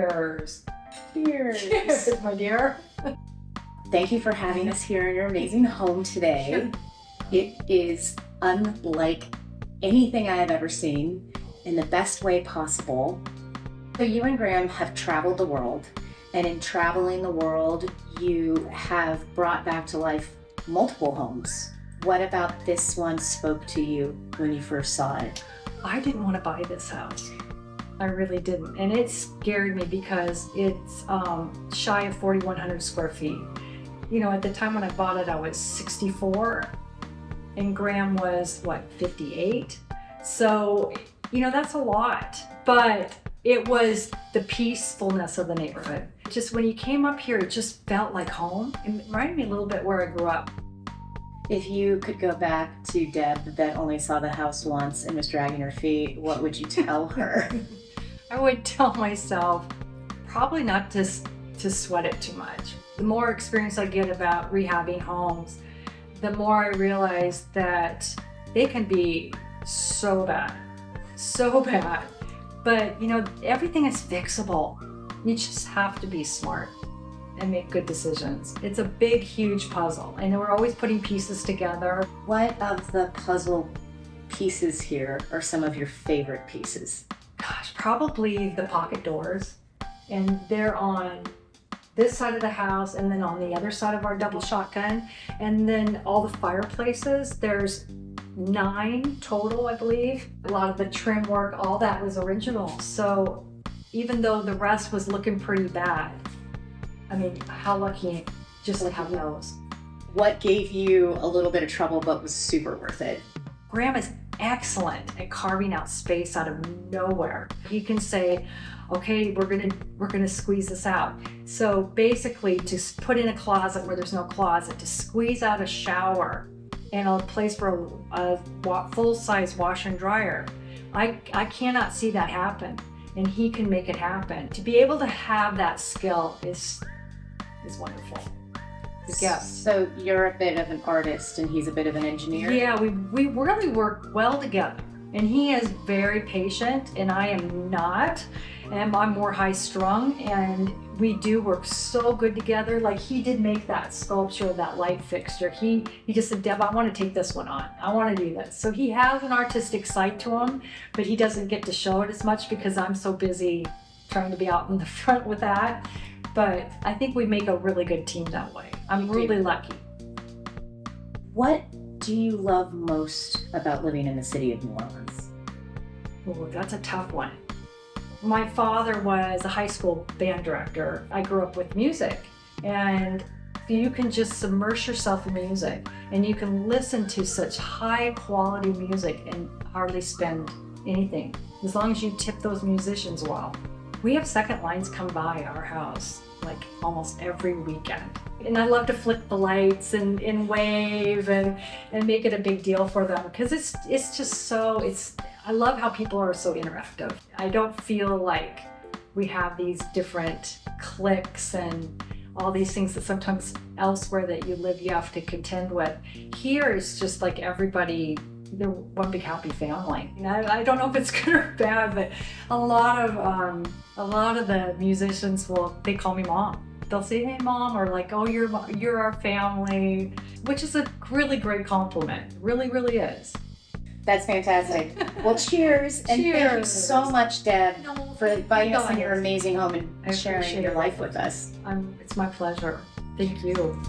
Cheers. Cheers. Cheers, my dear. Thank you for having us here in your amazing home today. Sure. It is unlike anything I have ever seen in the best way possible. So you and Graham have traveled the world, and in traveling the world, you have brought back to life multiple homes. What about this one spoke to you when you first saw it? I didn't want to buy this house. I really didn't. And it scared me because it's shy of 4,100 square feet. You know, at the time when I bought it, I was 64 and Graham was, 58? So, you know, that's a lot. But it was the peacefulness of the neighborhood. Just when you came up here, it just felt like home. It reminded me a little bit where I grew up. If you could go back to Deb that only saw the house once and was dragging her feet, what would you tell her? I would tell myself probably not to sweat it too much. The more experience I get about rehabbing homes, the more I realize that they can be so bad. But you know, everything is fixable. You just have to be smart and make good decisions. It's a big, huge puzzle, and we're always putting pieces together. What of the puzzle pieces here are some of your favorite pieces? Gosh, probably the pocket doors, and they're on this side of the house and then on the other side of our double shotgun, and then all the fireplaces. There's 9 total, I believe. A lot of the trim work, all that was original. So even though the rest was looking pretty bad, I mean, how lucky just to have those. What gave you a little bit of trouble but was super worth it? Graham is excellent at carving out space out of nowhere. He can say, okay, we're gonna squeeze this out. So basically, to put in a closet where there's no closet, to squeeze out a shower and a place for a full-size washer and dryer, I cannot see that happen, and he can make it happen. To be able to have that skill is wonderful. Yeah. So you're a bit of an artist and he's a bit of an engineer? Yeah, we really work well together. And he is very patient and I am not. And I'm more high strung, and we do work so good together. Like, he did make that sculpture of that light fixture. He just said, Deb, I want to take this one on. I want to do this. So he has an artistic side to him, but he doesn't get to show it as much because I'm so busy trying to be out in the front with that. But I think we make a really good team that way. I'm really lucky. What do you love most about living in the city of New Orleans? Oh, that's a tough one. My father was a high school band director. I grew up with music, and you can just submerge yourself in music, and you can listen to such high quality music and hardly spend anything, as long as you tip those musicians well. We have second lines come by our house like almost every weekend. And I love to flick the lights and wave and make it a big deal for them, because it's just so, I love how people are so interactive. I don't feel like we have these different cliques and all these things that sometimes elsewhere that you live you have to contend with. Here it's just like everybody, they're one big happy family. And I don't know if it's good or bad, but a lot of the musicians they call me mom. They'll say, hey mom, or like, oh, you're our family, which is a really great compliment. Really, really is. That's fantastic. Well, cheers. And thank you so much, Deb, for inviting us in your amazing home and sharing your life with us. It's my pleasure. Thank you.